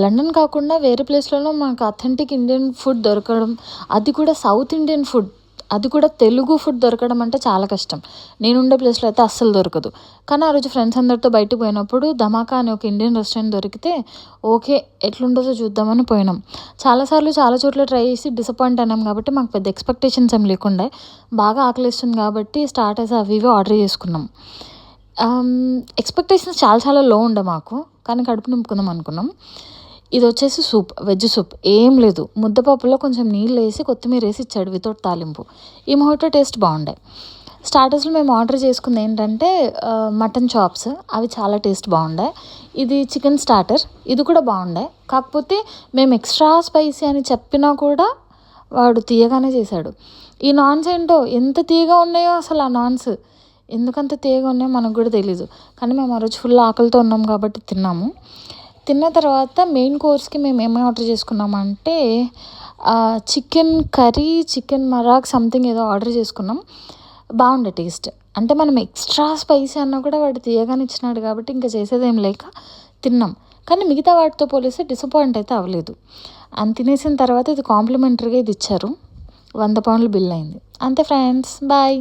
London కాకుండా వేరే ప్లేస్లలో మనకు అథెంటిక్ ఇండియన్ ఫుడ్ దొరకడం, అది కూడా సౌత్ ఇండియన్ ఫుడ్, అది కూడా తెలుగు ఫుడ్ దొరకడం అంటే చాలా కష్టం. నేనుండే ప్లేస్లో అయితే అస్సలు దొరకదు. కానీ ఆ రోజు ఫ్రెండ్స్ అందరితో బయటకు పోయినప్పుడు ధమాకా అనే ఒక ఇండియన్ రెస్టారెంట్ దొరికితే ఓకే ఎట్లుంటుందో చూద్దామని పోయినాం. చాలాసార్లు చాలా చోట్ల ట్రై చేసి డిసప్పాయింట్ అయినాం కాబట్టి మాకు పెద్ద ఎక్స్పెక్టేషన్స్ ఏం లేకుండే. బాగా ఆకలిస్తుంది కాబట్టి స్టార్టర్స్ అవి ఇవి ఆర్డర్ చేసుకున్నాం. ఎక్స్పెక్టేషన్స్ చాలా చాలా లో ఉండే మాకు, కానీ కడుపు నింపుకుందాం అనుకున్నాం. ఇది వచ్చేసి సూప్, వెజ్ సూప్, ఏం లేదు, ముద్దపప్పులో కొంచెం నీళ్ళు వేసి కొత్తిమీర వేసి ఇచ్చాడు వితౌట్ తాలింపు. ఈ మొహటో టేస్ట్ బాగుండే. స్టార్టర్స్లో మేము ఆర్డర్ చేసుకుంది ఏంటంటే మటన్ చాప్స్, అవి చాలా టేస్ట్ బాగుండే. ఇది చికెన్ స్టార్టర్, ఇది కూడా బాగుండే. కాకపోతే మేము ఎక్స్ట్రా స్పైసీ అని చెప్పినా కూడా వాడు తీయగానే చేశాడు. ఈ నాన్స్ ఏంటో ఎంత తీయగా ఉన్నాయో అసలు, ఆ నాన్స్ ఎందుకంత తీయగా ఉన్నాయో మనకు కూడా తెలీదు. కానీ మేము ఆ రోజు ఫుల్ ఆకలితో ఉన్నాం కాబట్టి తిన్నాము. తిన్న తర్వాత మెయిన్ కోర్స్కి మేము ఏమేమి ఆర్డర్ చేసుకున్నామంటే chicken curry, chicken marag something ఏదో ఆర్డర్ చేసుకున్నాం. బాగుండే టేస్ట్. అంటే మనం ఎక్స్ట్రా స్పైసీ అన్నా కూడా వాడు తీయగానే ఇచ్చినాడు కాబట్టి ఇంకా చేసేదేం లేక తిన్నాం. కానీ మిగతా వాటితో పోలిస్తే డిసప్పాయింట్ అయితే అవ్వలేదు. అని తినేసిన తర్వాత ఇది కాంప్లిమెంటరీగా ఇది ఇచ్చారు. 100 పౌండ్లు బిల్ అయింది. అంతే ఫ్రెండ్స్, బాయ్.